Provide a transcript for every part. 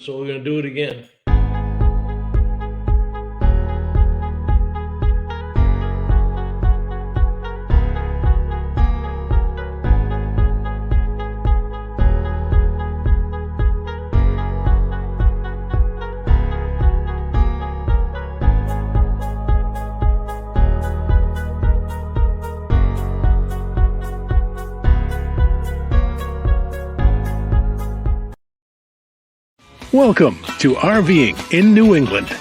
So we're going to do it again. Welcome to RVing in New England,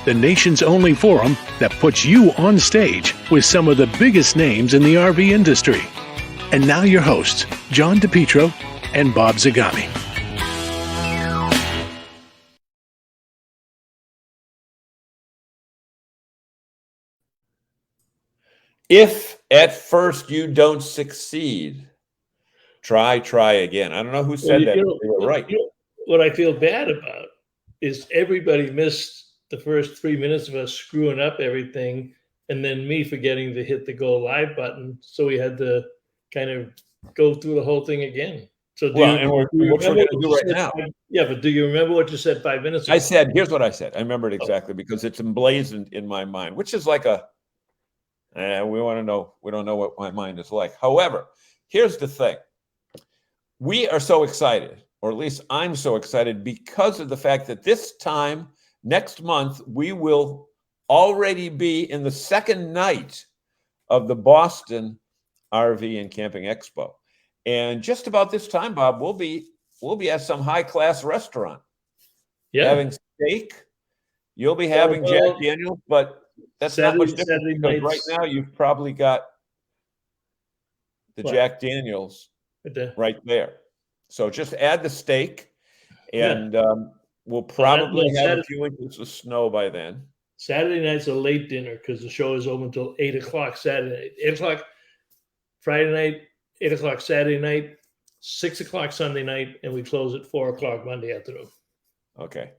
the nation's only forum that puts you on stage with some of the biggest names in the RV industry. And now your hosts, John DiPietro and Bob Zagami. If at first you don't succeed, try again. I don't know who said that. They were right. What I feel bad about is everybody missed the first 3 minutes of us screwing up everything, and then me forgetting to hit the go live button. So we had to kind of go through the whole thing again. So which we're going to do right now. Yeah, but do you remember what you said 5 minutes ago? I said, here's what I said. I remember it exactly because it's emblazoned in my mind, which is like we don't know what my mind is like. However, here's the thing. We are so excited, or at least I'm so excited, because of the fact that this time next month, we will already be in the second night of the Boston RV and Camping Expo. And just about this time, Bob, we'll be at some high-class restaurant. Yeah. Having steak. You'll be having Jack Daniels, but that's not much different because right now you've probably got the Jack Daniels right there. So just add the steak, and we'll probably have a few inches of snow by then. Saturday night's a late dinner because the show is open until 8 o'clock Saturday night. 8 o'clock Friday night, 8 o'clock Saturday night, 6 o'clock Sunday night, and we close at 4 o'clock Monday afternoon. Okay.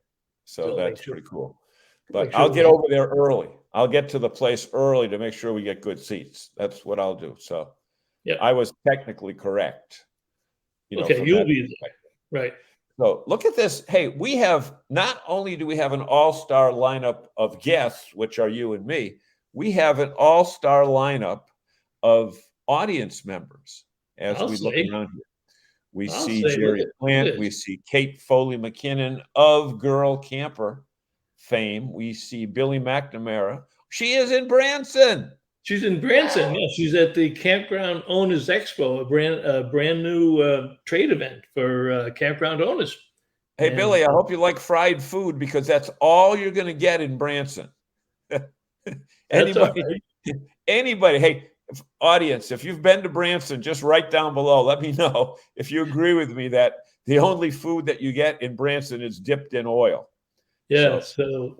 So that's pretty cool. But I'll get over there early. I'll get to the place early to make sure we get good seats. That's what I'll do. So I was technically correct. Okay, you'll be there. Right. So look at this. Hey, we have, not only do we have an all-star lineup of guests, which are you and me, we have an all-star lineup of audience members as we look around here. We see Jerry Plant. We see Kate Foley McKinnon of Girl Camper fame. We see Billy McNamara. She is in Branson. She's in Branson. Yeah, she's at the Campground Owners Expo, a brand new trade event for campground owners. Hey, Billy, I hope you like fried food because that's all you're going to get in Branson. Anybody? Hey, audience, if you've been to Branson, just write down below. Let me know if you agree with me that the only food that you get in Branson is dipped in oil. Yeah. So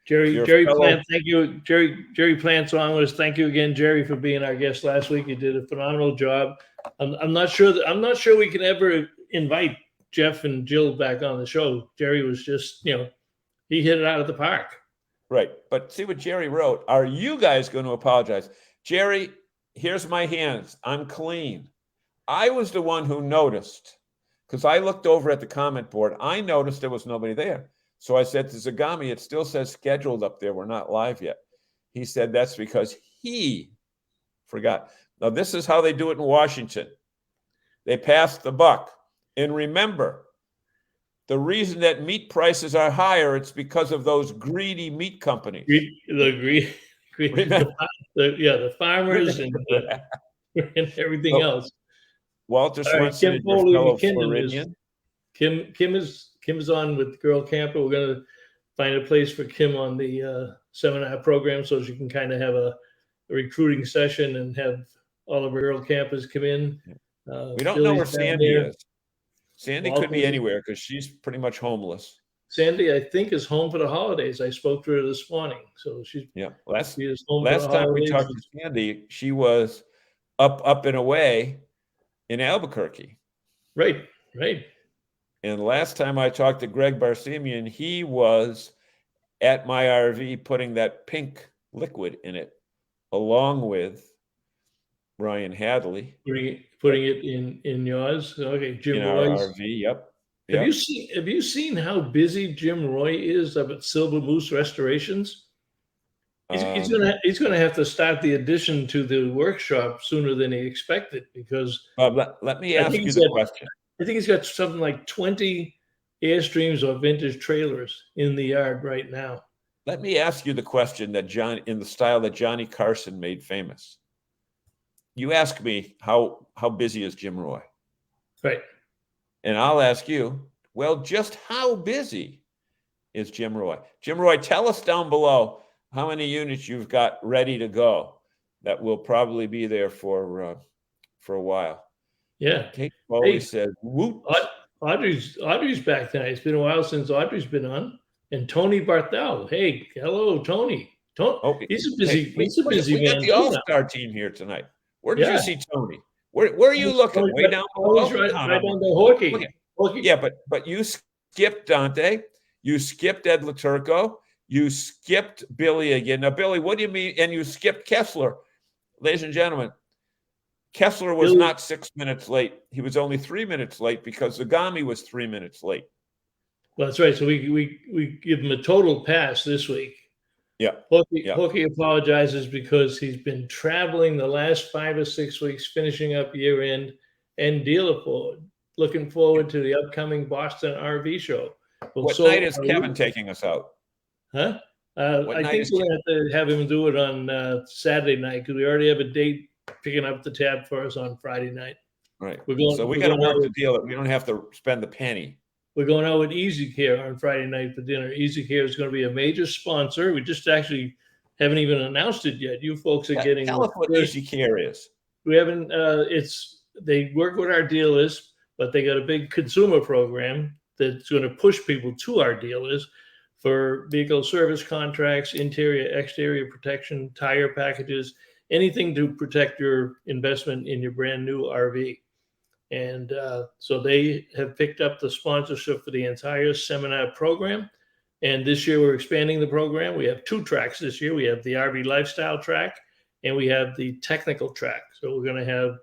Jerry Plant, thank you. Jerry Plant, so I'm going to thank you again, Jerry, for being our guest last week. You did a phenomenal job. I'm not sure we can ever invite Jeff and Jill back on the show. Jerry was just, he hit it out of the park. Right. But see what Jerry wrote. Are you guys going to apologize? Jerry, here's my hands. I'm clean. I was the one who noticed because I looked over at the comment board. I noticed there was nobody there. So I said to Zagami, it still says scheduled up there. We're not live yet. He said that's because he forgot. Now, this is how they do it in Washington. They pass the buck. And remember, the reason that meat prices are higher, it's because of those greedy meat companies. The farmers and everything else. Walter Swenson is your fellow Floridian. Kim is on with Girl Camper. We're going to find a place for Kim on the seminar program so she can kind of have a recruiting session and have all of her girl campers come in. We don't know where Sandy is. Sandy could be anywhere because she's pretty much homeless. Sandy, I think, is home for the holidays. I spoke to her this morning. So she's last time we talked to Sandy, she was up and away in Albuquerque. Right. And last time I talked to Greg Barsimian, he was at my RV putting that pink liquid in it, along with Ryan Hadley. Putting it in yours. Okay, Jim in Boys. our RV, yep. Have you seen how busy Jim Roy is up at Silver Moose Restorations? He's gonna have to start the addition to the workshop sooner than he expected, because let me ask you the question. I think he's got something like 20 Airstreams or vintage trailers in the yard right now. Let me ask you the question that in the style that Johnny Carson made famous. You ask me how busy is Jim Roy? Right. And I'll ask you, well, just how busy is Jim Roy? Jim Roy, tell us down below how many units you've got ready to go that will probably be there for a while. Yeah. Kate Foley says, "Woot." Audrey's back tonight. It's been a while since Audrey's been on. And Tony Barthel. Hey, hello, Tony. He's a busy man. We got the all-star team here tonight. Where did you see Tony? Where are you looking? Way down below? Right down the Hockey. Yeah, but you skipped Dante. You skipped Ed Laturco. You skipped Billy again. Now, Billy, what do you mean? And you skipped Kessler. Ladies and gentlemen, Kessler was not 6 minutes late. He was only 3 minutes late because Zagami was 3 minutes late. Well, that's right. So we give him a total pass this week. Yeah. Hooky apologizes because he's been traveling the last 5 or 6 weeks, finishing up year end and dealer forward. Looking forward to the upcoming Boston RV show. What night is Kevin taking us out? Huh? I think we're going to have him do it on Saturday night, because we already have a date picking up the tab for us on Friday night. Right. So we got to work the deal that we don't have to spend the penny. We're going out with Easy Care on Friday night for dinner. Easy Care is going to be a major sponsor. We just actually haven't even announced it yet. You folks are getting. Tell us what Easy Care is. We haven't. They work with our dealers, but they got a big consumer program that's going to push people to our dealers for vehicle service contracts, interior, exterior protection, tire packages, anything to protect your investment in your brand new RV. And so they have picked up the sponsorship for the entire seminar program. And this year we're expanding the program. We have 2 tracks this year. We have the RV lifestyle track and we have the technical track. So we're going to have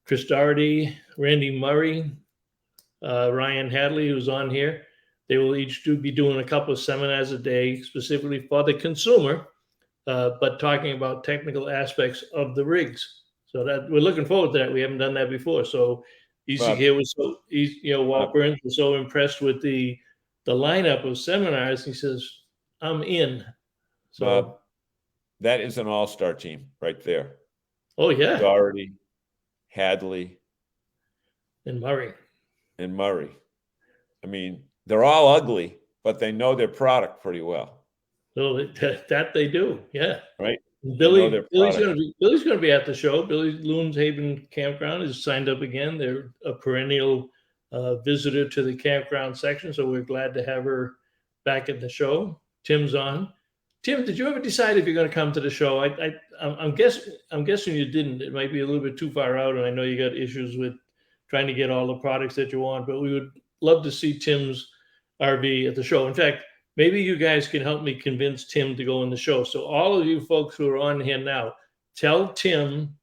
Chris Doherty, Randy Murray, Ryan Hadley, who's on here. They will each be doing a couple of seminars a day specifically for the consumer, but talking about technical aspects of the rigs. So that we're looking forward to that. We haven't done that before. So Easy Care was so easy, Walt Burns was so impressed with the lineup of seminars. He says, I'm in. So Bob, that is an all-star team right there. Oh yeah. Doherty, Hadley, and Murray. I mean, they're all ugly, but they know their product pretty well. So that they do, yeah. Right. Billy's going to be at the show. Billy Loon's Haven Campground is signed up again. They're a perennial visitor to the campground section, so we're glad to have her back at the show. Tim's on. Tim, did you ever decide if you're going to come to the show? I'm guessing you didn't. It might be a little bit too far out, and I know you got issues with trying to get all the products that you want, but we would love to see Tim's RV at the show. In fact, maybe you guys can help me convince Tim to go on the show. So all of you folks who are on here now, tell Tim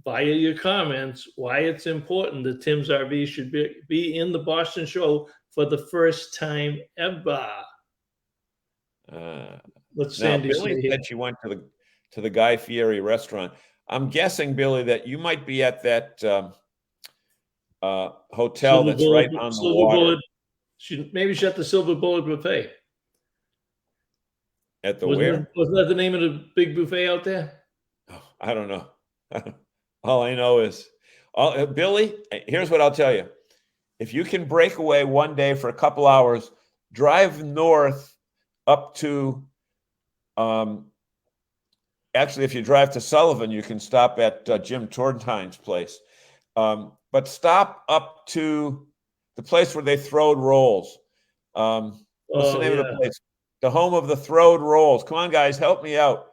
via your comments why it's important that Tim's RV should be in the Boston show for the first time ever. Let's Sandy Billy said she went to the Guy Fieri restaurant. I'm guessing, Billy, that you might be at that hotel that's right on the water. Maybe she's at the Silver Bullet Buffet. At the Wasn't that the name of the big buffet out there? Oh, I don't know. All I know is, Billy, here's what I'll tell you. If you can break away one day for a couple hours, drive north up to, actually, if you drive to Sullivan, you can stop at Jim Torntine's place. But stop up to the place where they throwed rolls. What's the name of the place? The home of the throwed rolls. Come on, guys, help me out.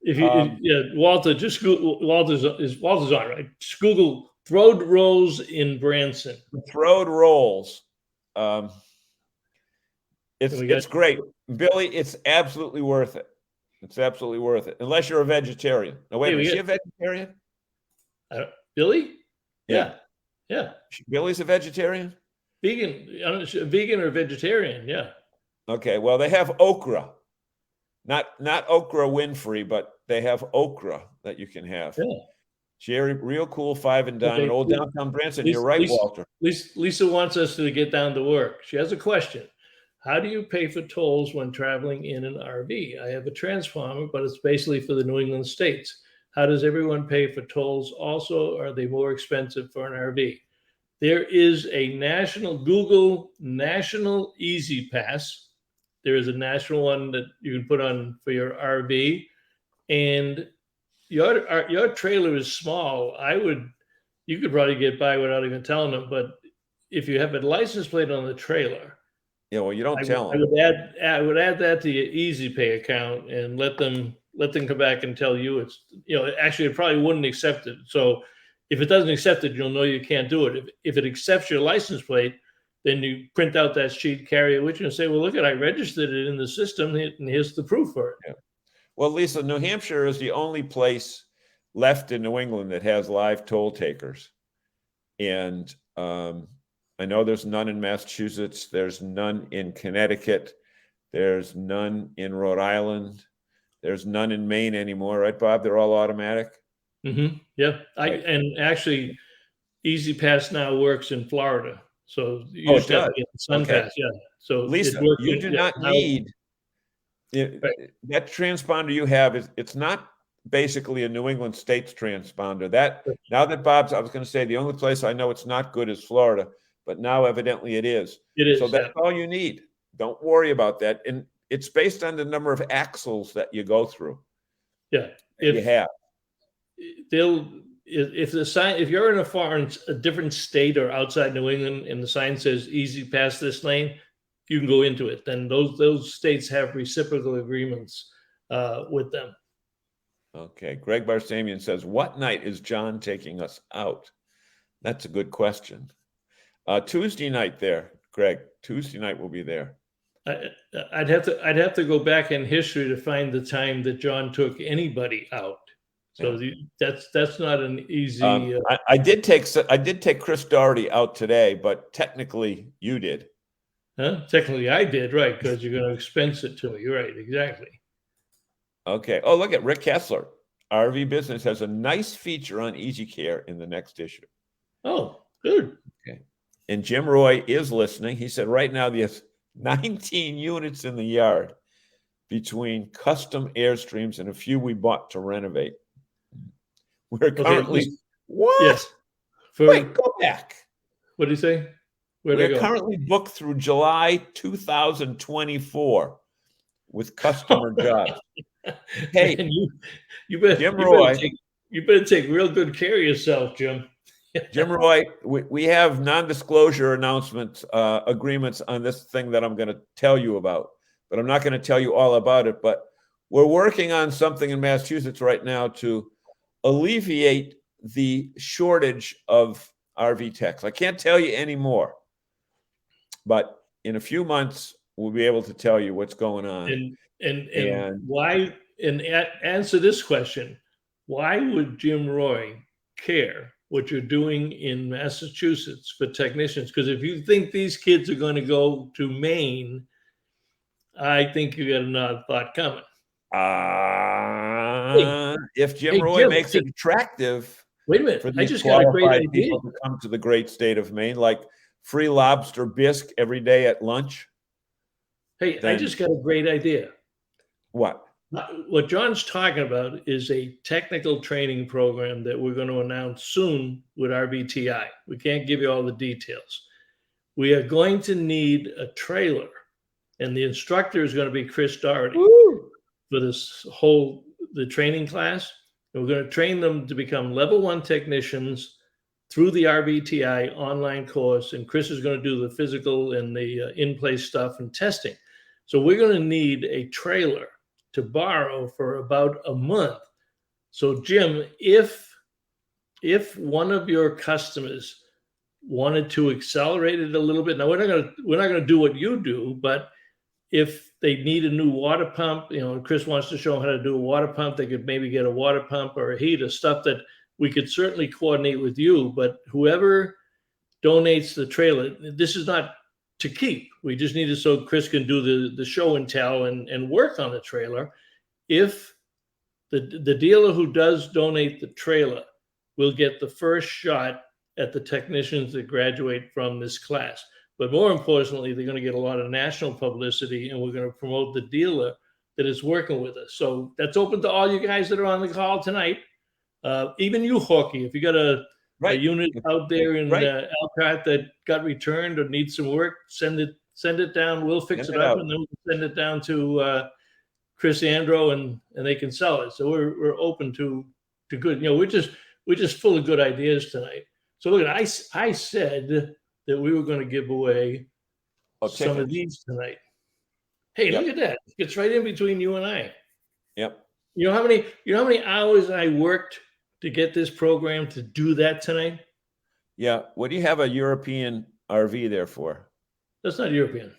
If you, Walter, just Google. Walter's on, right? Just Google throwed rolls in Branson. Throwed rolls. It's great, Billy. It's absolutely worth it. It's absolutely worth it, unless you're a vegetarian. Now, wait, is she a vegetarian? Billy? Yeah. Billy's a vegetarian? vegan or vegetarian. Yeah. Okay. Well, they have okra, not okra Winfrey, but they have okra that you can have. Yeah. Jerry, real cool, 5 and dime, Okay. old downtown Branson. You're right, Walter. Lisa wants us to get down to work. She has a question. How do you pay for tolls when traveling in an RV? I have a transformer, but it's basically for the New England states. How does everyone pay for tolls? Also, are they more expensive for an RV? There is a Google National Easy Pass. There is a national one that you can put on for your RV, and your trailer is small. You could probably get by without even telling them, but if you have a license plate on the trailer, yeah, well, you don't tell them. I would add that to your Easy Pay account and let them come back and tell you it's, actually it probably wouldn't accept it. So if it doesn't accept it, you'll know you can't do it. If it accepts your license plate, then you print out that sheet, carry it with you, and say, well, look, I registered it in the system, and here's the proof for it. Yeah. Well, Lisa, New Hampshire is the only place left in New England that has live toll takers. And I know there's none in Massachusetts. There's none in Connecticut. There's none in Rhode Island. There's none in Maine anymore, right, Bob? They're all automatic. Mm-hmm. Yeah. Right. And actually, Easy Pass now works in Florida. So you Oh, used to have to get the Sun Pass. Yeah. So Lisa, you do not need that transponder you have. It's not basically a New England States transponder. Now that Bob's, I was going to say the only place I know it's not good is Florida, but now evidently it is. It is. So that's all you need. Don't worry about that. And it's based on the number of axles that you go through. Yeah. If you're in a different state or outside New England and the sign says easy pass this lane, you can go into it. Then those states have reciprocal agreements with them. Okay. Greg Barsamian says, what night is John taking us out? That's a good question. Tuesday night there, Greg. Tuesday night we'll be there. I'd have to go back in history to find the time that John took anybody out. So that's not an easy. I did take Chris Doherty out today, but technically you did. Huh? Technically I did, right? Because you're going to expense it to me. You're right, exactly. Okay. Oh, look at Rick Kessler. RV Business has a nice feature on Easy Care in the next issue. Oh, good. Okay. And Jim Roy is listening. He said right now there's 19 units in the yard between custom Airstreams and a few we bought to renovate. We're currently what? Yes. Wait, go back. What did he say? We're currently booked through July 2024 with customer jobs. Hey, man, you better, Jim Roy, you better take real good care of yourself, Jim. Jim Roy, we have non-disclosure announcements, agreements on this thing that I'm going to tell you about, but I'm not going to tell you all about it. But we're working on something in Massachusetts right now to alleviate the shortage of RV techs. I can't tell you any more, but in a few months we'll be able to tell you what's going on. And why? And answer this question: why would Jim Roy care what you're doing in Massachusetts for technicians? Because if you think these kids are going to go to Maine, I think you got another thought coming. If Jim Roy makes it attractive, wait a minute, I just got a great idea. To come to the great state of Maine, like free lobster bisque every day at lunch. Hey, I just got a great idea. What? What John's talking about is a technical training program that we're going to announce soon with RVTI. We can't give you all the details. We are going to need a trailer, and the instructor is going to be Chris Doherty for the training class. And we're going to train them to become level 1 technicians through the RVTI online course. And Chris is going to do the physical and the in-place stuff and testing. So we're going to need a trailer to borrow for about a month. So Jim, if one of your customers wanted to accelerate it a little bit, now we're not going to do what you do, but if they need a new water pump, and Chris wants to show them how to do a water pump, they could maybe get a water pump or a heater, stuff that we could certainly coordinate with you. But whoever donates the trailer, this is not to keep. We just need it so Chris can do the show and tell and work on the trailer. If the dealer who does donate the trailer will get the first shot at the technicians that graduate from this class. But more importantly, they're going to get a lot of national publicity, and we're going to promote the dealer that is working with us. So that's open to all you guys that are on the call tonight. Even you, Hawkeye, if you got a unit out there in Elkhart that got returned or needs some work, send it down. We'll fix it up, and then we'll send it down to Chris Andro, and they can sell it. So we're open to good. We're just full of good ideas tonight. So look, I said that we were going to give away some of these tonight. Hey, look at that! It's right in between you and I. Yep. You know how many hours I worked to get this program to do that tonight? Yeah. What do you have a European RV there for? That's not European.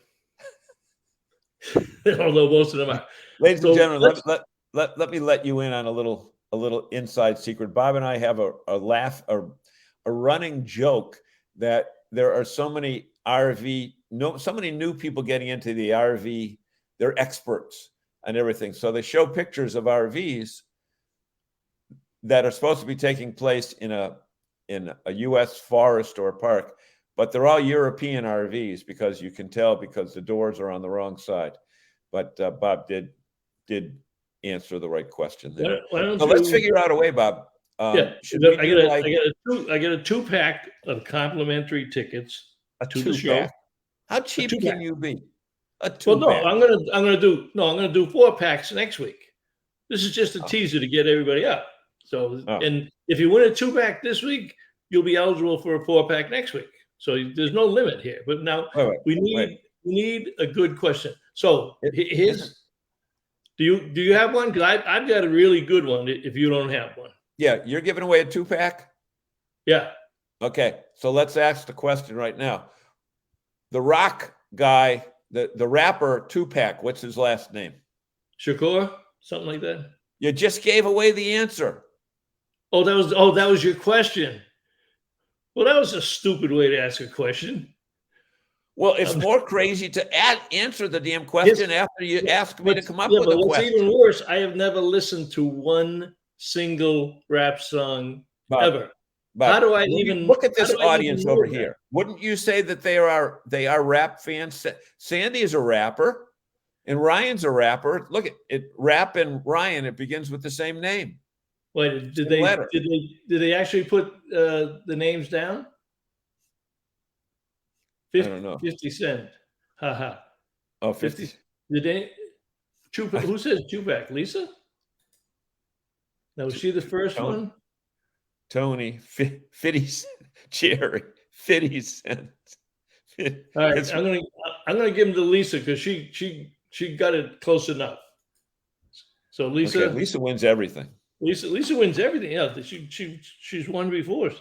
Although most of them are. Ladies and gentlemen, let me let you in on a little inside secret. Bob and I have a running joke that there are so many so many new people getting into the RV. They're experts and everything. So they show pictures of RVs that are supposed to be taking place in a U.S. forest or park, but they're all European RVs because you can tell because the doors are on the wrong side. But Bob did answer the right question there. Let's figure out a way, Bob. I get a 2-pack of complimentary tickets to the show. How cheap can you be? Well, no, I'm gonna do 4 packs next week. This is just a teaser to get everybody up. So, and if you win a 2-pack this week, you'll be eligible for a 4-pack next week. So there's no limit here. But now we need a good question. So here's, do you have one? Because I've got a really good one. If you don't have one. Yeah, you're giving away a 2-pack? Yeah. Okay, so let's ask the question right now. The rock guy, the rapper 2-pack, what's his last name? Shakur, something like that. You just gave away the answer. Oh, that was your question. Well, that was a stupid way to ask a question. Well, it's more crazy to answer the damn question after you ask me to come up with a question. What's even worse, I have never listened to one single rap song ever. But how do I even look at this audience over here? Wouldn't you say that they are rap fans? Sandy is a rapper, and Ryan's a rapper. Look at it, Rap and Ryan. It begins with the same name. Wait, did they actually put the names down? 50, I don't know. 50 Cent. Haha. Oh, 50. Did they? Who says 2-pack? Lisa? Now, was she the first one? Tony, 50 Cent, Jerry, 50 Cent. All right, I'm gonna give him to Lisa because she got it close enough. So Lisa, Lisa wins everything. Lisa wins everything. Yeah, she's won before.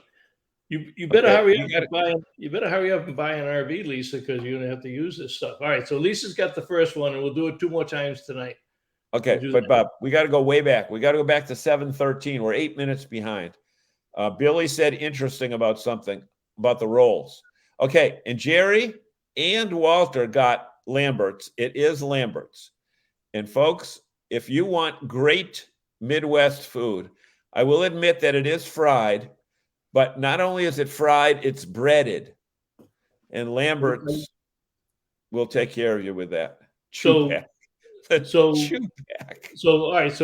You better hurry up and buy. You better hurry up and buy an RV, Lisa, because you're gonna have to use this stuff. All right, so Lisa's got the first one, and we'll do it 2 more times tonight. Okay, but Bob, we got to go way back. We got to go back to 7:13. We're 8 minutes behind. Billy said interesting about something about the rolls. Okay, and Jerry and Walter got Lambert's. It is Lambert's. And folks, if you want great Midwest food, I will admit that it is fried, but not only is it fried, it's breaded. And Lambert's will take care of you with that. All right. So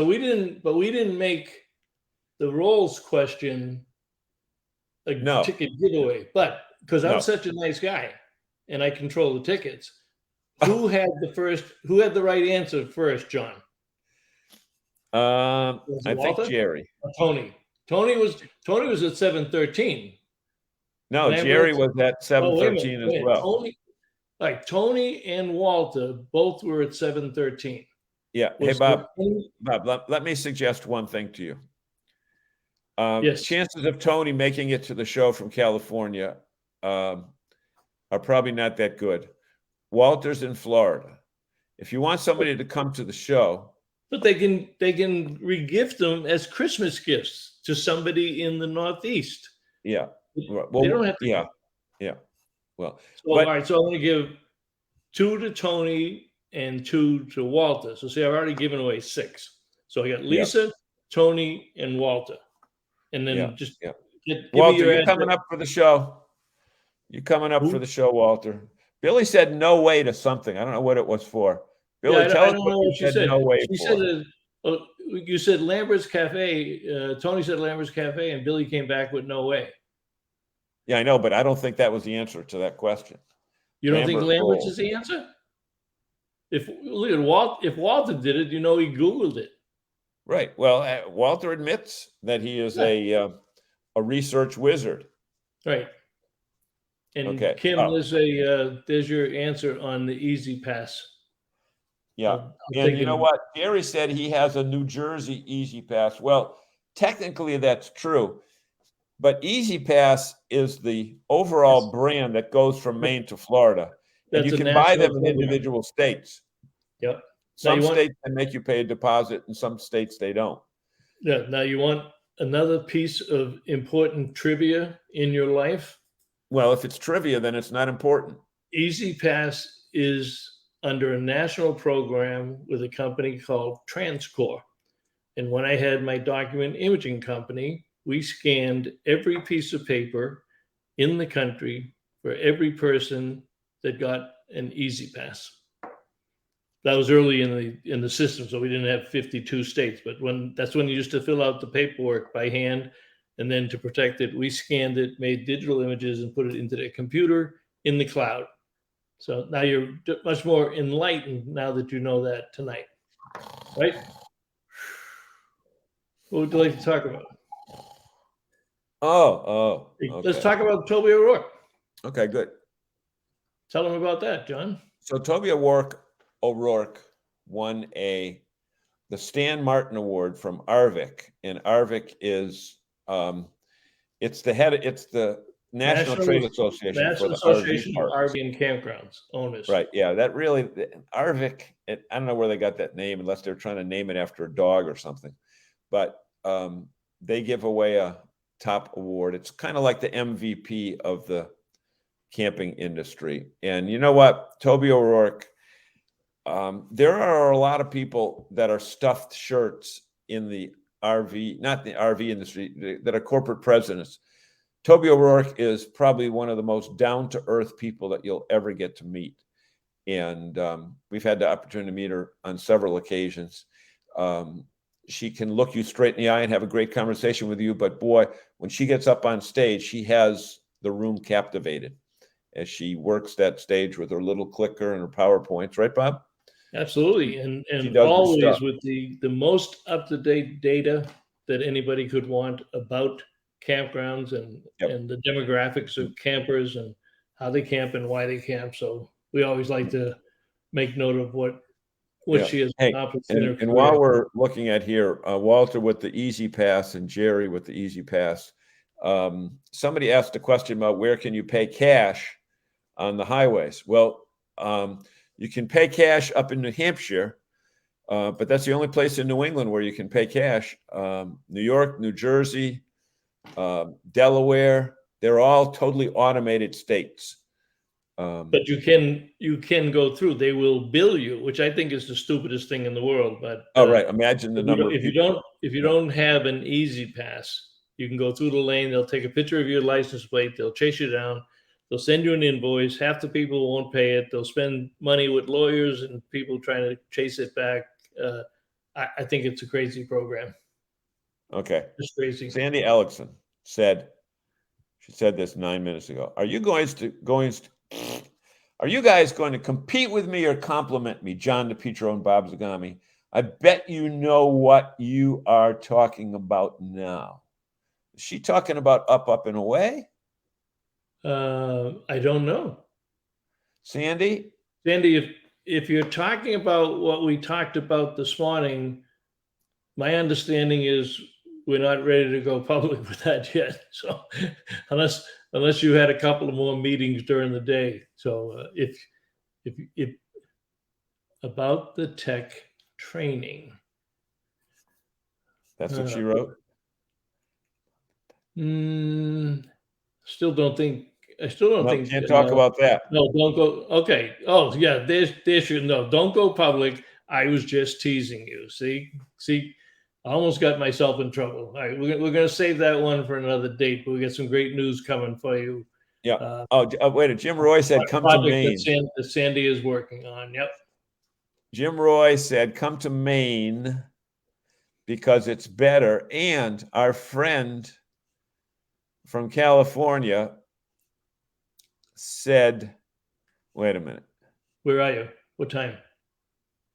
we didn't make the rolls question a ticket giveaway, but because I'm such a nice guy and I control the tickets, who had the right answer first, John? I think Jerry. Tony was at 7:13. No, Jerry was at 7:13 as well. Tony and Walter both were at 7:13. Yeah. Hey, Bob, let me suggest one thing to you. Yes. Chances of Tony making it to the show from California are probably not that good. Walter's in Florida. If you want somebody to come to the show, but they can regift them as Christmas gifts to somebody in the Northeast. Yeah. Well, they don't have to. Yeah. Well, So, all right. So I'm going to give 2 to Tony and 2 to Walter. So see, I've already given away 6. So I got Lisa, Tony, and Walter. And then just give Walter, me your you're address. coming up for the show. You're coming up for the show, Walter. Billy said no way to something. I don't know what it was for. Billy, tell us what you said no way she for. said you said Lambert's Cafe. Tony said Lambert's Cafe, and Billy came back with no way. Yeah, I know, but I don't think that was the answer to that question. You don't think Lambert's is the answer? If Walter did it, he Googled it. Right. Well, Walter admits that he is a research wizard. Right. And Kim, there's your answer on the Easy Pass. Yeah. And you know what? Gary said he has a New Jersey Easy Pass. Well, technically that's true. But Easy Pass is the overall brand that goes from Maine to Florida. And you can buy them in individual states. Yep. Some states can make you pay a deposit, and some states they don't. Yeah. Now you want another piece of important trivia in your life? Well, if it's trivia, then it's not important. Easy Pass is under a national program with a company called TransCore. And when I had my document imaging company, we scanned every piece of paper in the country for every person that got an Easy Pass. That was early in the system, so we didn't have 52 states. But that's when you used to fill out the paperwork by hand, and then to protect it, we scanned it, made digital images, and put it into the computer in the cloud. So now you're much more enlightened now that you know that tonight, right? What would you like to talk about? Okay. Let's talk about Toby O'Rourke. Okay, good. Tell them about that, John. So Toby O'Rourke won the Stan Martin Award from RVing, and RVing is it's the National Trade Association for the RV and Campgrounds owners. Right. Yeah. That really RVing. I don't know where they got that name, unless they're trying to name it after a dog or something. But they give away a top award. It's kind of like the MVP of the camping industry. And you know what, Toby O'Rourke, there are a lot of people that are stuffed shirts in the RV, not the RV industry, that are corporate presidents. Toby O'Rourke is probably one of the most down-to-earth people that you'll ever get to meet. And we've had the opportunity to meet her on several occasions. She can look you straight in the eye and have a great conversation with you. But boy, when she gets up on stage, she has the room captivated as she works that stage with her little clicker and her PowerPoints. Right, Bob? Absolutely. And always with the most up-to-date data that anybody could want about campgrounds and the demographics of campers and how they camp and why they camp. So we always like to make note of what she has accomplished in her career. And while we're looking at here, Walter with the Easy Pass and Jerry with the Easy Pass, somebody asked a question about where can you pay cash on the highways. Well, you can pay cash up in New Hampshire, but that's the only place in New England where you can pay cash. New York, New Jersey, Delaware, they're all totally automated states. But you can go through. They will bill you, which I think is the stupidest thing in the world. But right, imagine the number. If you don't have an Easy Pass, you can go through the lane. They'll take a picture of your license plate. They'll chase you down. They'll send you an invoice. Half the people won't pay it. They'll spend money with lawyers and people trying to chase it back. I think it's a crazy program. Okay, it's crazy. Sandy Ellickson said this 9 minutes ago. Are you guys going to compete with me or compliment me, John DiPietro and Bob Zagami? I bet you know what you are talking about now. Is she talking about Up and Away? I don't know. Sandy, if you're talking about what we talked about this morning, my understanding is we're not ready to go public with that yet. So unless you had a couple of more meetings during the day. So if about the tech training. That's what she wrote? Still don't think I still don't No, think. can't talk about that. No, don't go. Okay. Oh, yeah. There's your no. Don't go public. I was just teasing you. See. I almost got myself in trouble. All right, we're gonna save that one for another date. But we got some great news coming for you. Yeah. Wait. Jim Roy said, "Come to Maine." That Sandy is working on. Yep. Jim Roy said, "Come to Maine because it's better." And our friend from California said, "Wait a minute. Where are you? What time?"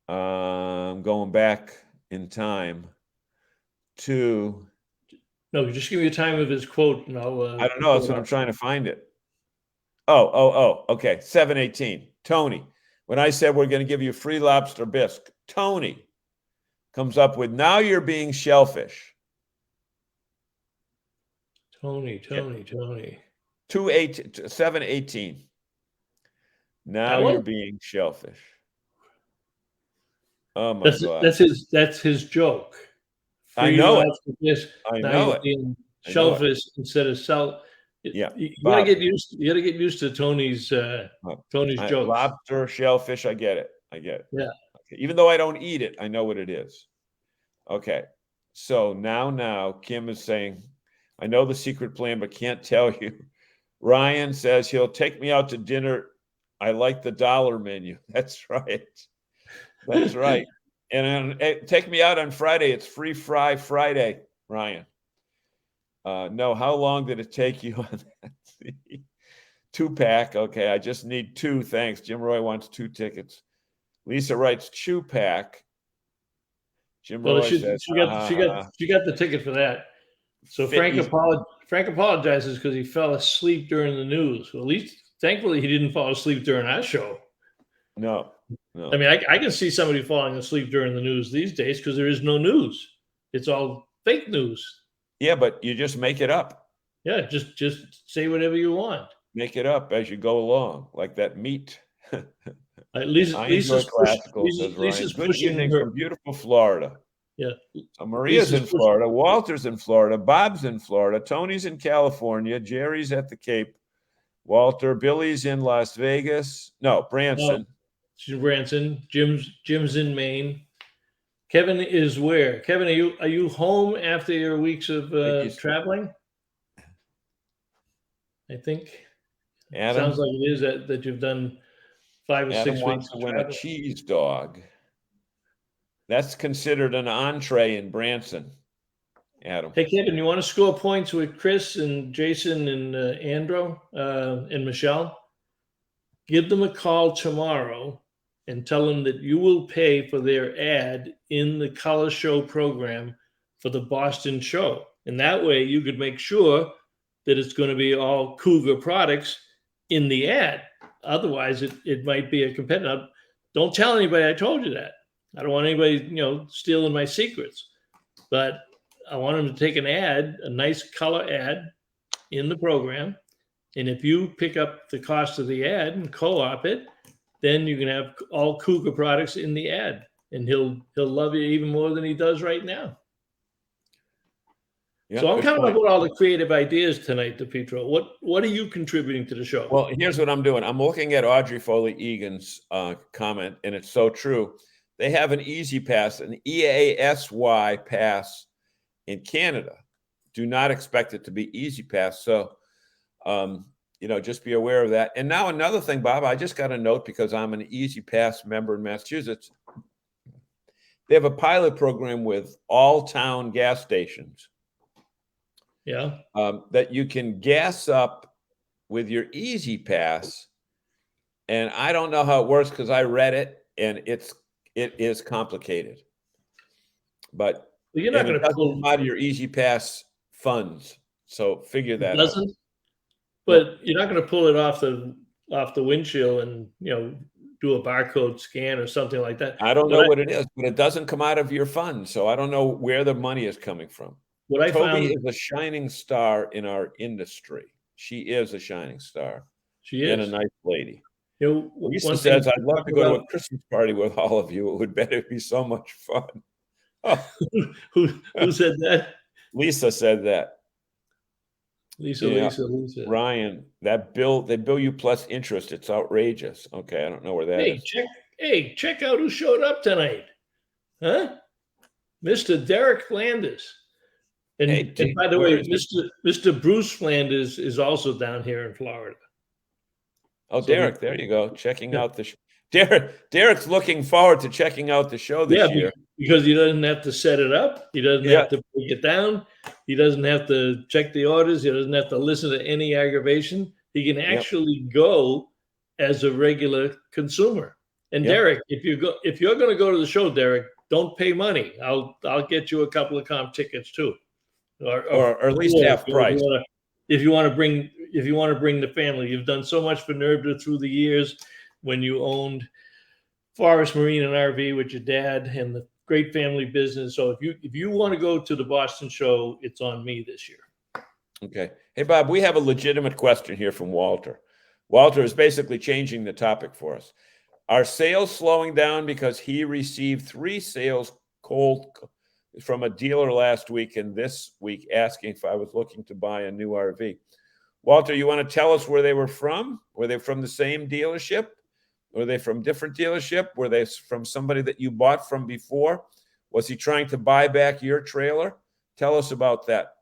I'm going back in time to. No, just give me a time of his quote, and I'll. I don't know. That's what I'm trying to find it. Oh. Okay. 7:18. Tony, when I said we're going to give you free lobster bisque, Tony comes up with, "Now you're being shellfish." Tony. 7:18. Now you're being shellfish. Oh my God. That's his joke. I know it. I now know you're it. being shellfish instead of salt. Yeah. You gotta get used. You gotta get used to Tony's jokes. Lobster, shellfish. I get it. Yeah. Okay. Even though I don't eat it, I know what it is. Okay. So now Kim is saying, "I know the secret plan, but can't tell you." Ryan says he'll take me out to dinner. I like the dollar menu. That's right. That's right. And take me out on Friday. It's free fry Friday, Ryan. No, how long did it take you on that? 2-pack. Okay, I just need 2. Thanks. Jim Roy wants 2 tickets. Lisa writes chew pack. Jim Roy says she got the ticket for that. So Frank apologizes because he fell asleep during the news. Well, at least, thankfully, he didn't fall asleep during our show. No. I mean, I can see somebody falling asleep during the news these days because there is no news. It's all fake news. Yeah, but you just make it up. Yeah, just say whatever you want. Make it up as you go along, like that meat. Lisa's classical, says Ryan. Good evening from beautiful Florida. Yeah. Maria's in Florida. Walter's in Florida. Bob's in Florida. Tony's in California. Jerry's at the Cape. Walter. Billy's in Las Vegas. No, Branson. Branson. Jim's in Maine. Kevin is where? Kevin, are you home after your weeks of traveling? I think. Adam, sounds like it is that you've done 5 or 6 weeks. Wants to win a cheese dog. That's considered an entree in Branson. Adam. Hey, Kevin, you want to score points with Chris and Jason and Andrew and Michelle? Give them a call tomorrow and tell them that you will pay for their ad in the Color Show program for the Boston show. And that way you could make sure that it's going to be all Cougar products in the ad. Otherwise, it might be a competitor. Don't tell anybody I told you that. I don't want anybody, stealing my secrets. But I want them to take an ad, a nice color ad in the program. And if you pick up the cost of the ad and co-op it, then you can have all Cougar products in the ad. And he'll love you even more than he does right now. Yeah, so I'm coming up with all the creative ideas tonight, DiPietro. What are you contributing to the show? Well, here's what I'm doing. I'm looking at Audrey Foley Egan's comment, and it's so true. They have an Easy Pass, an EASY pass in Canada. Do not expect it to be Easy Pass. So, just be aware of that. And now another thing, Bob, I just got a note because I'm an Easy Pass member in Massachusetts. They have a pilot program with all town gas stations. Yeah. That you can gas up with your Easy Pass. And I don't know how it works because I read it and it is complicated. But you're not going to pull out of your Easy Pass funds. So figure that out. But you're not going to pull it off the windshield and do a barcode scan or something like that. I don't know what it is, but it doesn't come out of your funds. So I don't know where the money is coming from. Toby is a shining star in our industry. She is a shining star. She is. And a nice lady. Lisa says, I'd love to go to a Christmas party with all of you. It would better be so much fun. Oh. Who said that? Lisa said that. Lisa. Ryan, that bill, they bill you plus interest. It's outrageous. Okay, I don't know where that is. Check out who showed up tonight. Huh? Mr. Derek Flanders. And by the way, Mr. Bruce Flanders is also down here in Florida. Oh, so Derek, there you go. Checking out the show. Derek's looking forward to checking out the show this year. Because he doesn't have to set it up. He doesn't have to break it down. He doesn't have to check the orders. He doesn't have to listen to any aggravation. He can actually go as a regular consumer. And Derek, if you're going to go to the show, Derek, don't pay money. I'll get you a couple of comp tickets too, or at least half price. If you want to bring the family, you've done so much for NERVDA through the years when you owned Forest Marine and RV with your dad and the great family business. So if you want to go to the Boston show, it's on me this year. Okay. Hey, Bob, we have a legitimate question here from Walter. Walter is basically changing the topic for us. Are sales slowing down because he received 3 sales cold from a dealer last week and this week asking if I was looking to buy a new RV? Walter, you want to tell us where they were from? Were they from the same dealership? Were they from different dealership? Were they from somebody that you bought from before? Was he trying to buy back your trailer? Tell us about that.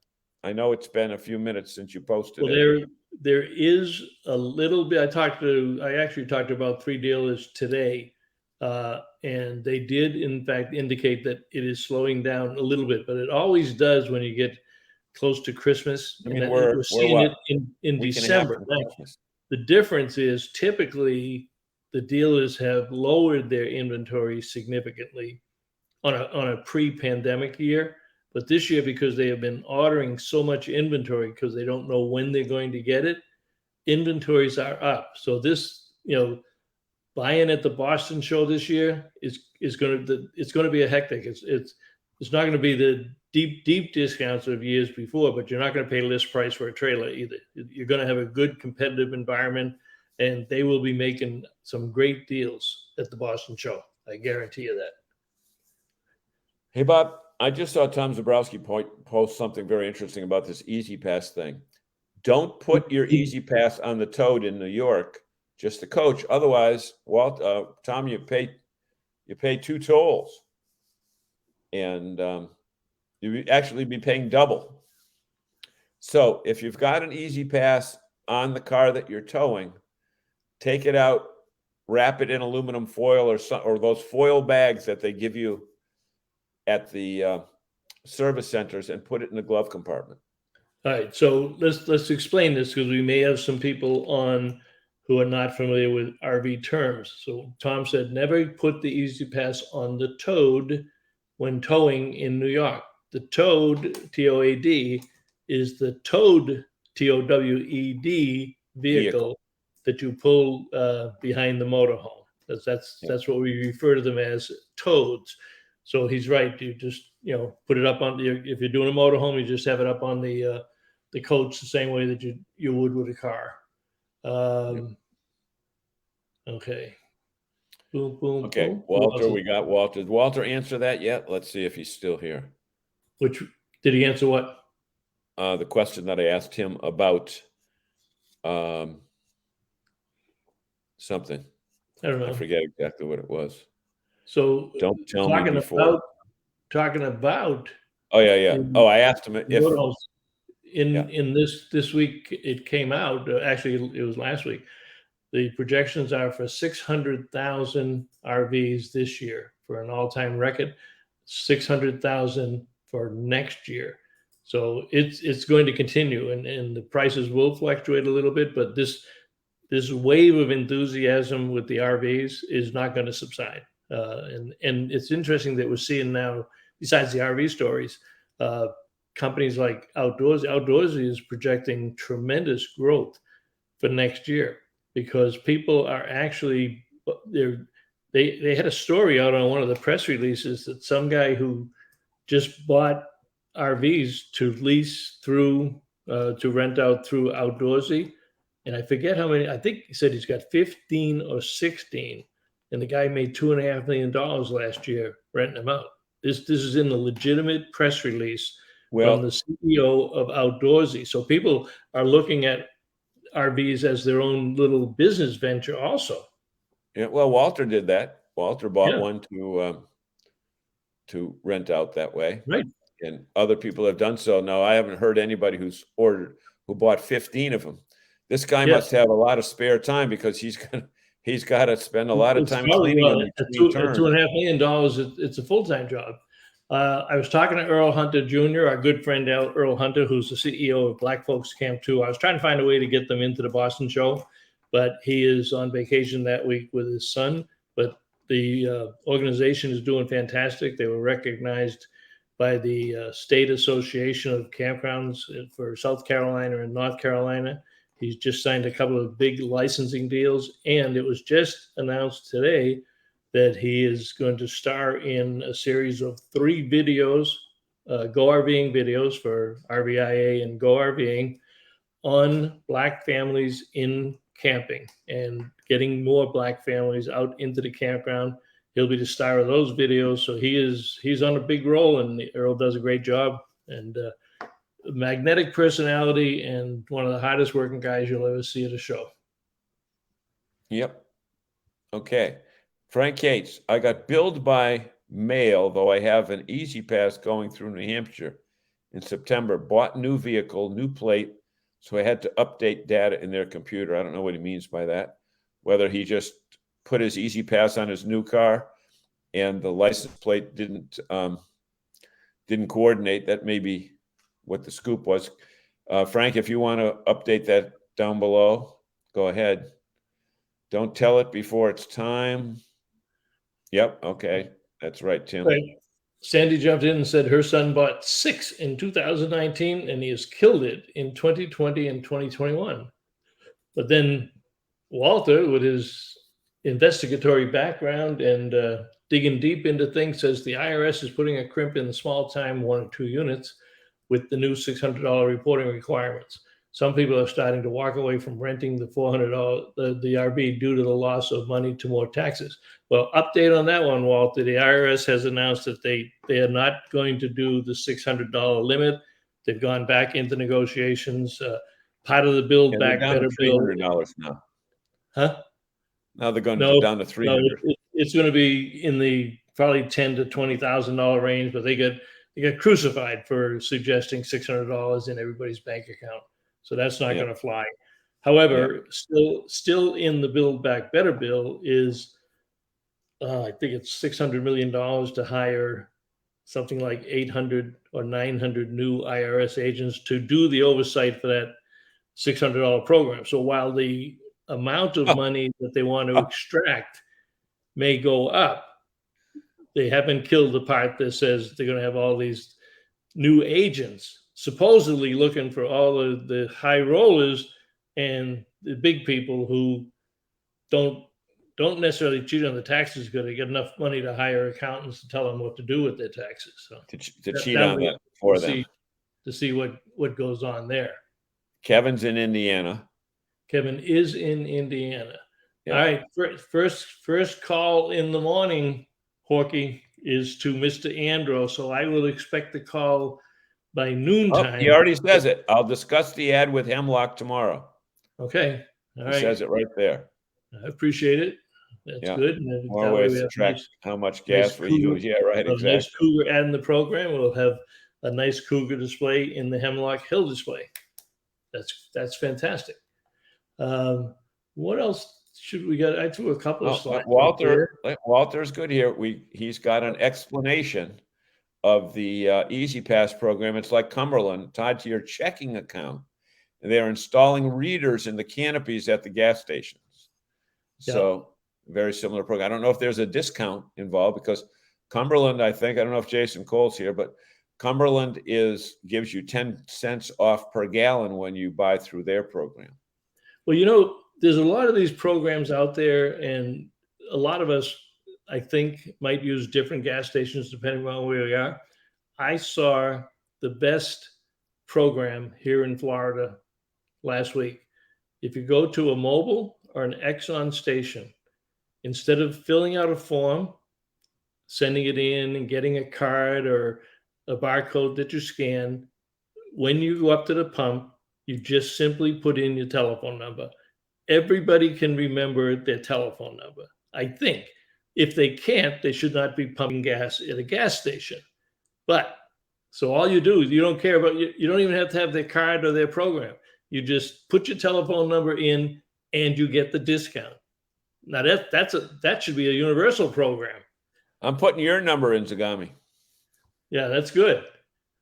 I know it's been a few minutes since you posted it. There is a little bit. I actually talked to about 3 dealers today, and they did in fact indicate that it is slowing down a little bit, but it always does when you get close to Christmas. I mean, we're seeing it in December. The difference is typically the dealers have lowered their inventory significantly on a pre-pandemic year. But this year, because they have been ordering so much inventory because they don't know when they're going to get it, inventories are up. So this, buying at the Boston show this year is going to be a hectic. It's not going to be the deep discounts of years before, but you're not going to pay list price for a trailer either. You're going to have a good competitive environment, and they will be making some great deals at the Boston show. I guarantee you that. Hey, Bob. I just saw Tom Zabrowski post something very interesting about this Easy Pass thing. Don't put your Easy Pass on the toad in New York, just the coach. Otherwise, Tom, you pay 2 tolls, and you actually be paying double. So if you've got an Easy Pass on the car that you're towing, take it out, wrap it in aluminum foil or those foil bags that they give you at the service centers, and put it in the glove compartment. All right, so let's explain this, because we may have some people on who are not familiar with RV terms. So Tom said never put the Easy Pass on the toad when towing in New York. The toad, T-O-A-D, is the towed, T-O-W-E-D, vehicle that you pull behind the motorhome. That's what we refer to them as, toads. So he's right. You just, put it up on if you're doing a motorhome, you just have it up on the coach the same way that you would with a car. Okay. Boom, boom. Okay, boom. Walter, we got Walter. Did Walter answer that yet? Let's see if he's still here. Which, did he answer what? The question that I asked him about something. I don't know. I forget exactly what it was. So don't tell me before. Talking about. Oh yeah. I asked him if in this week it came out. Actually, it was last week. The projections are for 600,000 RVs this year for an all-time record. 600,000 for next year. So it's going to continue, and the prices will fluctuate a little bit, but this wave of enthusiasm with the RVs is not going to subside. And it's interesting that we're seeing now, besides the RV stories, companies like Outdoorsy is projecting tremendous growth for next year, because people are actually they had a story out on one of the press releases that some guy who just bought RVs to lease through to rent out through Outdoorsy, and I forget how many. I think he said he's got 15 or 16. And the guy made $2.5 million last year renting them out. This is in the legitimate press release from the CEO of Outdoorsy. So people are looking at RVs as their own little business venture also. Yeah, well, Walter did that. Walter bought one to rent out that way. Right. And other people have done so. No, I haven't heard anybody who bought 15 of them. This guy must have a lot of spare time because he's got to spend a lot of time cleaning them between turns. $2.5 million. It's a full-time job. I was talking to Earl Hunter Jr., our good friend Earl Hunter, who's the CEO of Black Folks Camp 2. I was trying to find a way to get them into the Boston show, but he is on vacation that week with his son. But the organization is doing fantastic. They were recognized by the State Association of Campgrounds for South Carolina and North Carolina. He's just signed a couple of big licensing deals, and it was just announced today that he is going to star in a series of 3 videos, Go RVing videos for RVIA and Go RVing, on Black families in camping and getting more Black families out into the campground. He'll be the star of those videos. So he's on a big role, and Earl does a great job, and magnetic personality and one of the hardest working guys you'll ever see at a show. Yep. Okay. Frank Cates, I got billed by mail, though I have an Easy Pass going through New Hampshire in September. Bought new vehicle, new plate, so I had to update data in their computer. I don't know what he means by that. Whether he just put his Easy Pass on his new car and the license plate didn't coordinate. That may be what the scoop was. Frank, if you want to update that down below, go ahead. Don't tell it before it's time. Yep. Okay. That's right, Tim. Right. Sandy jumped in and said her son bought 6 in 2019 and he has killed it in 2020 and 2021. But then Walter, with his investigatory background and digging deep into things, says the IRS is putting a crimp in the small time 1 or 2 units with the new $600 reporting requirements. Some people are starting to walk away from renting the $400 the RV due to the loss of money to more taxes. Well, update on that one, Walter. The IRS has announced that they are not going to do the $600 limit. They've gone back into negotiations. Part of the Build Back Better bill. $300 now. Huh? Now they're going down to $300. No, it's going to be in the probably $10,000 to $20,000 range, but they got crucified for suggesting $600 in everybody's bank account. So that's not going to fly. However, still in the Build Back Better bill is, I think it's $600 million to hire something like 800 or 900 new IRS agents to do the oversight for that $600 program. So while the amount of money that they want to extract may go up, they haven't killed the part that says they're going to have all these new agents supposedly looking for all of the high rollers and the big people who don't necessarily cheat on the taxes because they get enough money to hire accountants to tell them what to do with their taxes. So to cheat on that for them. To see what goes on there. Kevin's in Indiana. Kevin is in Indiana. Yeah. All right. First call in the morning, Horky, is to Mr. Andro. So I will expect the call by noontime. He already says it. I'll discuss the ad with Hemlock tomorrow. Okay. All right. He says it right there. I appreciate it. That's good. And more ways to track how much gas we use. Yeah, right. Exactly. Nice Cougar ad in the program. We'll have a nice Cougar display in the Hemlock Hill display. That's fantastic. What else should we get? I threw a couple of slides. Walter's good here. He's got an explanation of the Easy Pass program. It's like Cumberland, tied to your checking account. And they're installing readers in the canopies at the gas stations. So very similar program. I don't know if there's a discount involved because Cumberland, I don't know if Jason Cole's here, but Cumberland gives you 10 cents off per gallon when you buy through their program. Well, there's a lot of these programs out there, and a lot of us, I think, might use different gas stations depending on where we are. I saw the best program here in Florida last week. If you go to a Mobil or an Exxon station, instead of filling out a form, sending it in and getting a card or a barcode that you scan. When you go up to the pump, you just simply put in your telephone number. Everybody can remember their telephone number, I think. If they can't, they should not be pumping gas at a gas station. But so all you do is you don't care about, you don't even have to have their card or their program. You just put your telephone number in and you get the discount. Now that should be a universal program. I'm putting your number in, Zagami. Yeah, that's good.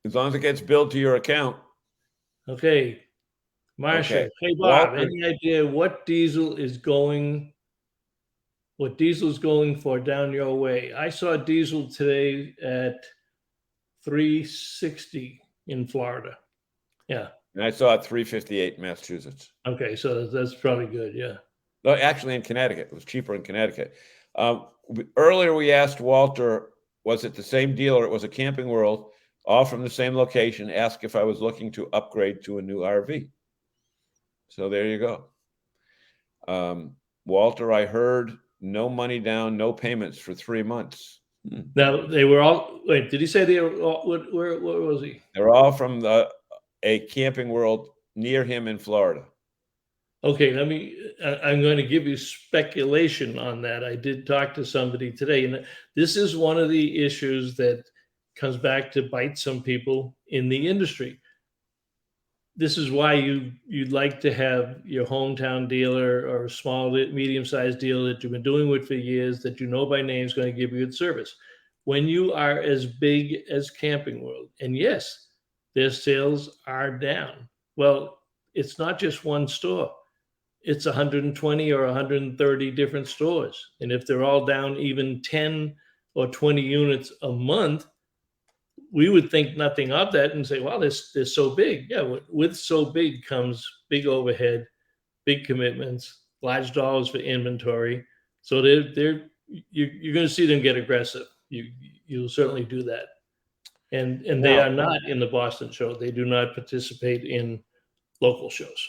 As long as it gets billed to your account. Okay. Marcia, Okay. hey Bob, Walter, any idea what diesel is going for down your way? I saw diesel today at $3.60 in Florida. Yeah. and I saw it 358 in Massachusetts. Okay, so that's probably good. Yeah. No, actually in Connecticut. It was cheaper in Connecticut. Earlier we asked Walter, was it the same deal or it was a Camping World, all from the same location, asked if I was looking to upgrade to a new RV. So there you go. Walter, I heard no money down, no payments for 3 months. Now they were all. Wait, did he say they were all? Where was he? They're all from a Camping World near him in Florida. Okay, I'm going to give you speculation on that. I did talk to somebody today, and this is one of the issues that comes back to bite some people in the industry. This is why you'd like to have your hometown dealer or a small, medium-sized dealer that you've been doing with for years, that you know by name is going to give you good service. When you are as big as Camping World, and yes, their sales are down. Well, it's not just one store. It's 120 or 130 different stores. And if they're all down even 10 or 20 units a month, we would think nothing of that and say, wow, they're so big. Yeah, with so big comes big overhead, big commitments, large dollars for inventory. So you're going to see them get aggressive. You'll certainly do that. And they are not in the Boston show. They do not participate in local shows.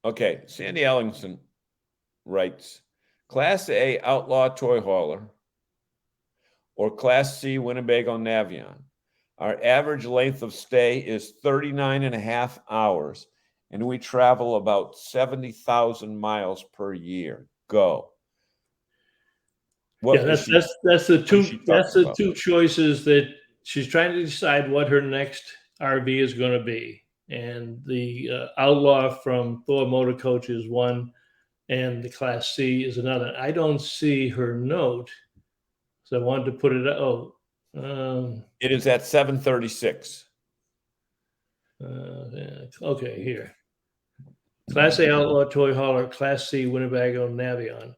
Okay, Sandy Ellingson writes, Class A Outlaw Toy Hauler or Class C Winnebago Navion. Our average length of stay is 39 and a half hours, and we travel about 70,000 miles per year. Go. That's the two choices that she's trying to decide what her next RV is going to be. And the Outlaw from Thor Motor Coach is one, and the Class C is another. I don't see her note, so I wanted to put it. It is at 736. Okay, here. Class A Outlaw Toy Hauler, Class C Winnebago Navion.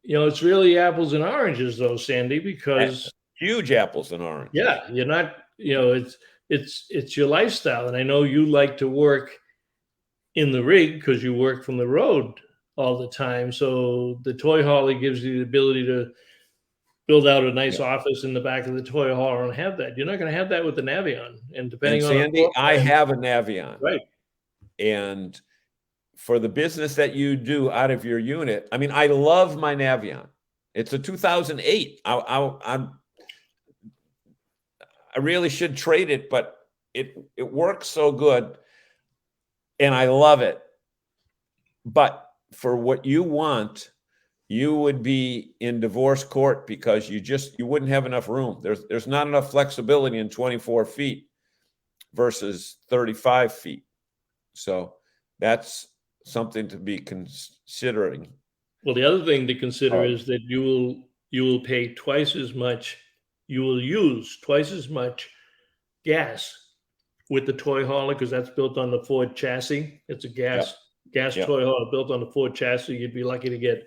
It's really apples and oranges, though, Sandy, because huge apples and oranges. Yeah, you're not. It's your lifestyle, and I know you like to work in the rig because you work from the road all the time. So the toy hauler gives you the ability to build out a nice office in the back of the toy hauler and have that. You're not going to have that with the Navion. And depending on Sandy, I have a Navion, right? And for the business that you do out of your unit, I mean, I love my Navion. It's a 2008. I really should trade it, but it works so good, and I love it. But for what you want, you would be in divorce court because you wouldn't have enough room. There's not enough flexibility in 24 feet versus 35 feet. So that's something to be considering. Well, the other thing to consider is that you will pay twice as much. You will use twice as much gas with the toy hauler because that's built on the Ford chassis. It's a gas toy hauler built on the Ford chassis. You'd be lucky to get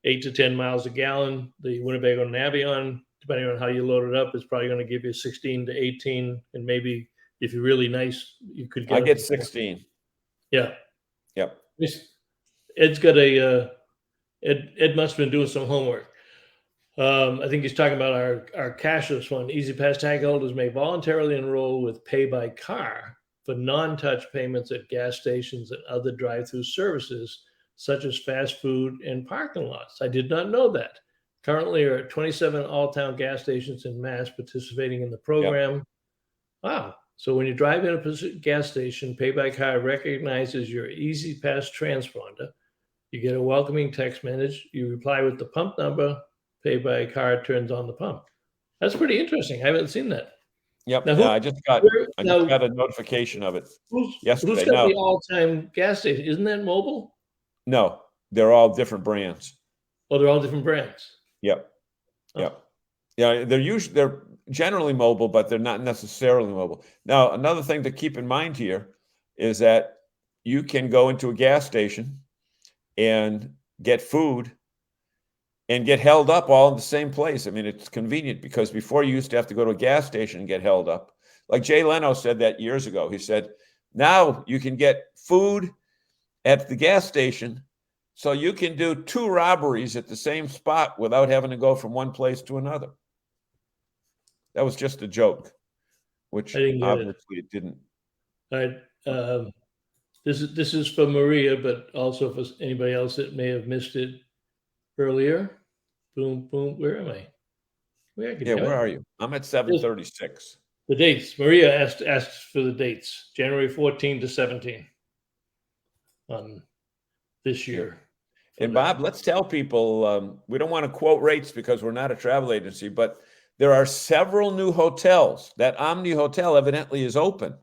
8 to 10 miles a gallon. The Winnebago Navion, depending on how you load it up, is probably going to give you 16 to 18, and maybe if you're really nice, you could get. I get 16. Yeah. Yep. Ed's got Ed must have been doing some homework. I think he's talking about our cashless one. Easy Pass tag holders may voluntarily enroll with Pay by Car for non-touch payments at gas stations and other drive-through services, such as fast food and parking lots. I did not know that. Currently, there are 27 all-town gas stations in Mass participating in the program. Wow. So when you drive in a gas station, Pay by Car recognizes your Easy Pass transponder. You get a welcoming text message. You reply with the pump number. Pay by Car turns on the pump. That's pretty interesting. I haven't seen that. Yep. Now, I just got a notification of it yesterday. Who's got the all-time gas station? Isn't that mobile? No, they're all different brands. Oh, they're all different brands. Yep. Yep. Yeah, they're generally mobile, but they're not necessarily mobile. Now, another thing to keep in mind here is that you can go into a gas station and get food and get held up all in the same place. I mean, it's convenient because before you used to have to go to a gas station and get held up. Like Jay Leno said that years ago. He said, now you can get food at the gas station, so you can do 2 robberies at the same spot without having to go from one place to another. That was just a joke, which obviously it didn't. This is for Maria, but also for anybody else that may have missed it earlier. Boom, boom. Where am I? Where are you? I'm at 736. The dates. Maria asked for the dates. January 14 to 17 on this year. And Bob, let's tell people, we don't want to quote rates because we're not a travel agency, but there are several new hotels. That Omni Hotel evidently is open.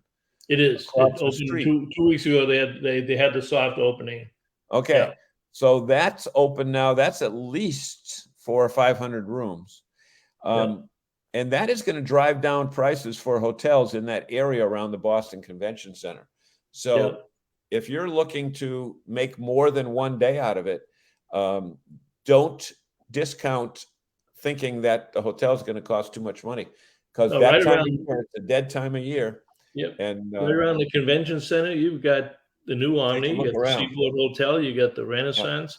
It is. It opened 2 weeks ago. They had the soft opening. Okay. Yeah. So that's open now. That's at least 400 or 500 rooms. And that is going to drive down prices for hotels in that area around the Boston Convention Center. So if you're looking to make more than one day out of it, don't discount thinking that the hotel is going to cost too much money, because that time of year, it's a dead time of year. Yep. And right around the convention center, you've got the new Omni, you got the Seaport Hotel, you got the Renaissance,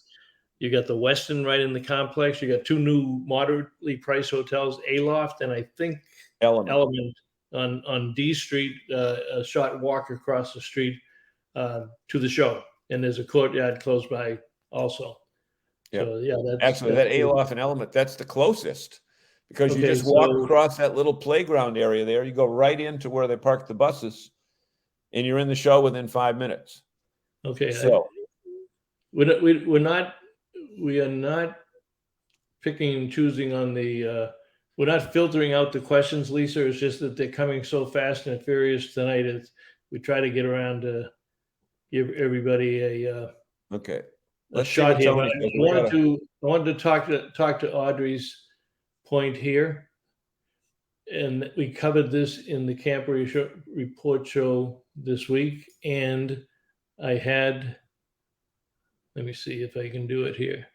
you got the Westin right in the complex, you got 2 new moderately priced hotels, Aloft and I think Element on D Street, a short walk across the street to the show, and there's a courtyard close by also. Yeah, so, that's that Aloft and Element, that's the closest, because you just walk across that little playground area there. You go right into where they park the buses, and you're in the show within 5 minutes. Okay, so we are not picking and choosing on the. We're not filtering out the questions, Lisa. It's just that they're coming so fast and furious tonight. We try to get around to give everybody a shot here. But I wanted to talk to Audrey's point here, and we covered this in the camp report show this week. And I had, let me see if I can do it here.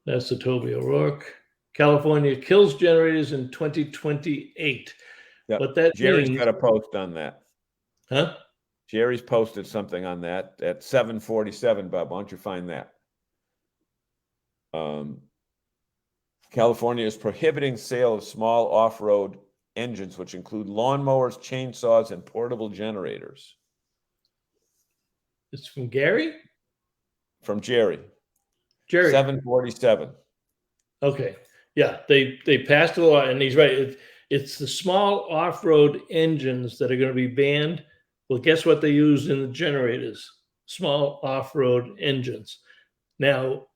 That's the Toby O'Rourke. California kills generators in 2028. Yep. But that Jerry's got a post on that. Huh? Jerry's posted something on that at 7:47. Bob, why don't you find that? California is prohibiting sale of small off-road engines, which include lawnmowers, chainsaws, and portable generators. It's from Gary? From Jerry. 7:47. Okay. Yeah, they passed a law, and he's right. It's the small off-road engines that are going to be banned. Well, guess what they use in the generators? Small off-road engines. Now,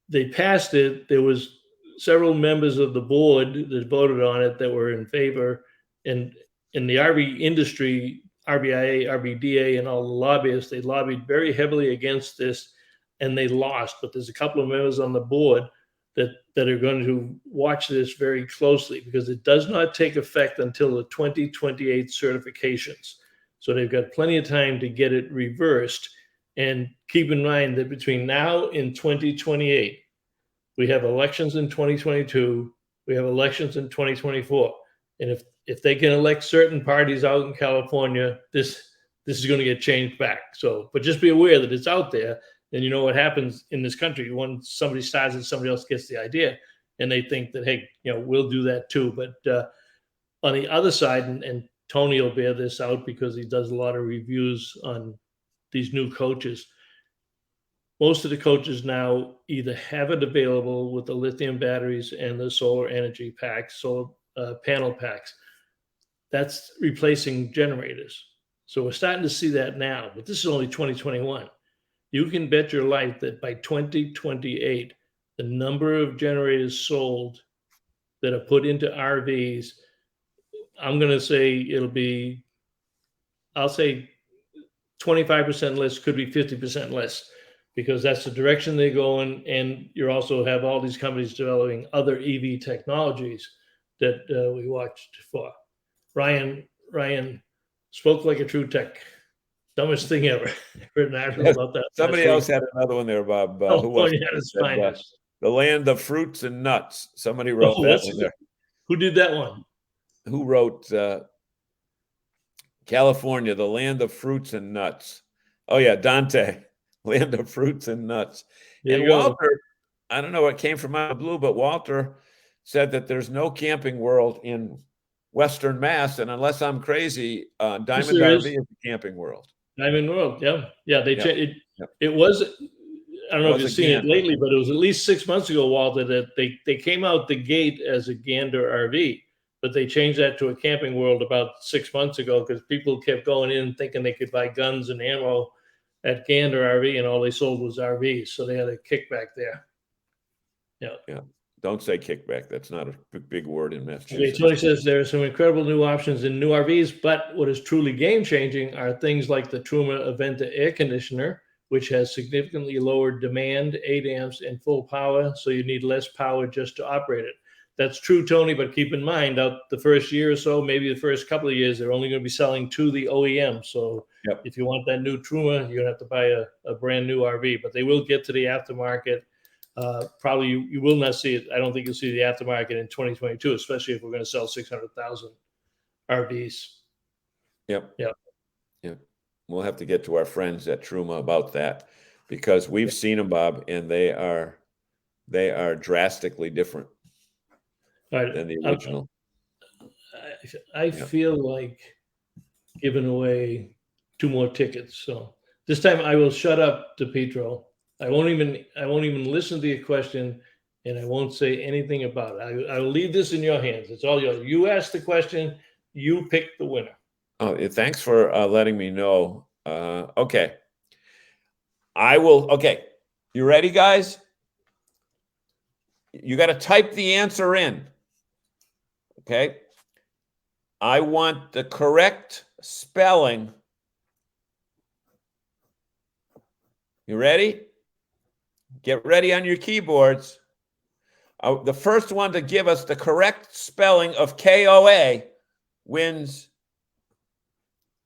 they passed it. There was several members of the board that voted on it that were in favor. And in the RV industry, RVIA, RVDA, and all the lobbyists, they lobbied very heavily against this, and they lost. But there's a couple of members on the board that are going to watch this very closely, because it does not take effect until the 2028 certifications. So they've got plenty of time to get it reversed. And keep in mind that between now and 2028, we have elections in 2022, we have elections in 2024. And if they can elect certain parties out in California, this is going to get changed back. So, but just be aware that it's out there. And you know what happens in this country when somebody starts it, somebody else gets the idea, and they think that, hey, we'll do that too. But on the other side, and Tony will bear this out because he does a lot of reviews on these new coaches. Most of the coaches now either have it available with the lithium batteries and the solar energy packs, solar panel packs. that's replacing generators. So we're starting to see that now, but this is only 2021. You can bet your life that by 2028, the number of generators sold that are put into RVs, I'm going to say I'll say 25% less, could be 50% less, because that's the direction they're going. And you also have all these companies developing other EV technologies that we watched for. Ryan spoke like a true tech. Dumbest thing ever. Written an article about that. Somebody else had another one there, Bob. Who was it? The land of fruits and nuts. Somebody wrote that one there. Who did that one? Who wrote California, the land of fruits and nuts? Oh, yeah, Dante, land of fruits and nuts. And Walter, I don't know what came from out of the blue, but Walter said that there's no Camping World in Western Mass. And unless I'm crazy, Diamond RV is the Camping World. Diamond World, yeah. They changed it. It was, I don't know if you've seen it lately, but it was at least 6 months ago, Walter, that they came out the gate as a Gander RV, but they changed that to a Camping World about 6 months ago because people kept going in thinking they could buy guns and ammo at Gander RV, and all they sold was RVs. So they had a kickback there. Yeah. Don't say kickback. That's not a big word in Massachusetts. Okay, Tony says there are some incredible new options in new RVs, but what is truly game-changing are things like the Truma Aventa air conditioner, which has significantly lower demand, 8 amps, and full power, so you need less power just to operate it. That's true, Tony, but keep in mind, out the first year or so, maybe the first couple of years, they're only going to be selling to the OEM. So if you want that new Truma, you're going to have to buy a brand new RV, but they will get to the aftermarket. Probably you will not see it. I don't think you'll see the aftermarket in 2022, especially if we're going to sell 600,000 RVs. Yep. We'll have to get to our friends at Truma about that, because we've seen them, Bob, and they are drastically different than the original. I feel like giving away 2 more tickets. So this time I will shut up, DiPietro. I won't even listen to your question, and I won't say anything about it. I will leave this in your hands. It's all yours. You ask the question, you pick the winner. Oh, thanks for letting me know. Okay. I will. Okay. You ready, guys? You got to type the answer in. Okay. I want the correct spelling. You ready? Get ready on your keyboards. The first one to give us the correct spelling of KOA wins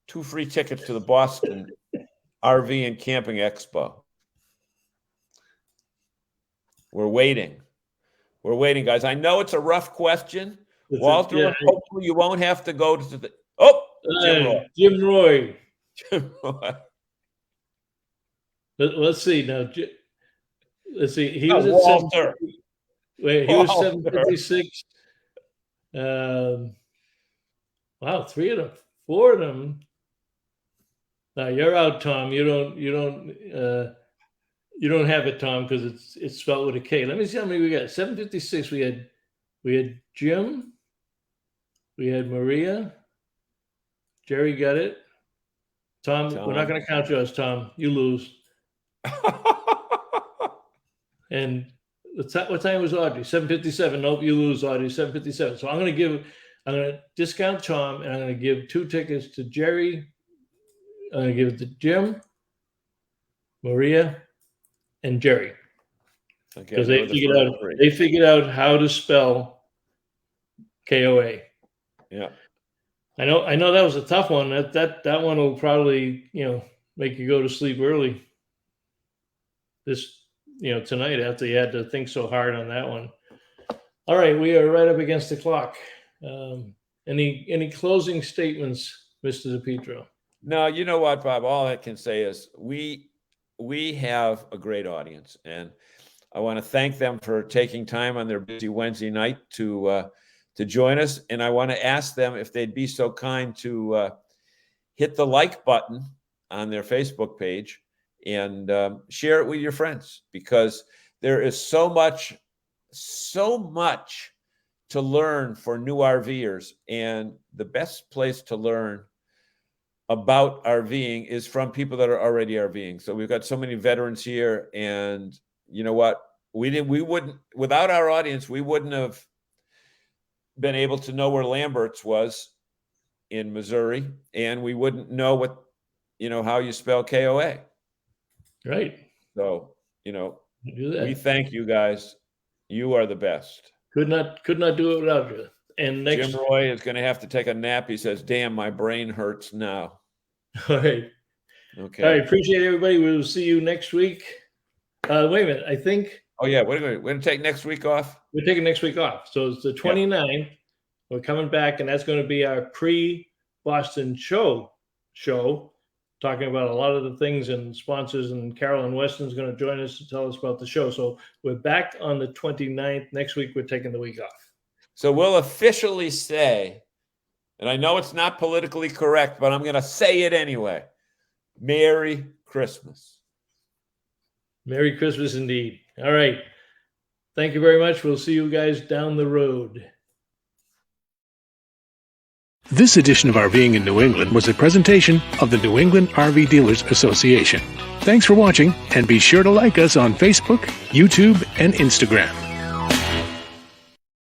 2 free tickets to the Boston RV and Camping Expo. We're waiting. We're waiting, guys. I know it's a rough question. Walter, hopefully you won't have to go to the... Oh, Jim Roy. Let's see now. Let's see. He was at Walter. He was 756. Wow, 3 of them, 4 of them. Now you're out, Tom. You don't have it, Tom, because it's spelled with a K. Let me see how many we got. 756. We had Jim. We had Maria. Jerry got it. Tom, we're not going to count yours, Tom. You lose. And what time was Audrey? 7:57. Nope, you lose, Audrey. 7:57. So I'm going to discount Tom, and I'm going to give 2 tickets to Jerry. I'm going to give it to Jim, Maria, and Jerry, because they figured out how to spell KOA. Yeah, I know that was a tough one. That one will probably make you go to sleep early. Tonight, after you had to think so hard on that one. All right, we are right up against the clock. Any closing statements, Mr. DiPietro? No, you know what, Bob? All I can say is we have a great audience, and I want to thank them for taking time on their busy Wednesday night to join us. And I want to ask them if they'd be so kind to hit the like button on their Facebook page and share it with your friends, because there is so much to learn for new RVers. And the best place to learn about RVing is from people that are already RVing. So we've got so many veterans here, and you know what? We wouldn't, without our audience, we wouldn't have been able to know where Lambert's was in Missouri, and we wouldn't know what, how you spell KOA. Right. So, we thank you guys. You are the best. Could not do it without you. And next, Jim Roy is going to have to take a nap. He says, "Damn, my brain hurts now." All right. Okay. All right. Appreciate everybody. We will see you next week. Wait a minute. I think. Oh yeah, we're going to take next week off. We're taking next week off. So it's the 29th. Yeah. We're coming back, and that's going to be our pre-Boston show, talking about a lot of the things and sponsors. And Carolyn Weston's going to join us to tell us about the show. So we're back on the 29th. Next week, we're taking the week off. So we'll officially say, and I know it's not politically correct, but I'm going to say it anyway. Merry Christmas. Merry Christmas indeed. All right. Thank you very much. We'll see you guys down the road. This edition of RVing in New England was a presentation of the New England RV Dealers Association. Thanks for watching, and be sure to like us on Facebook, YouTube, and Instagram.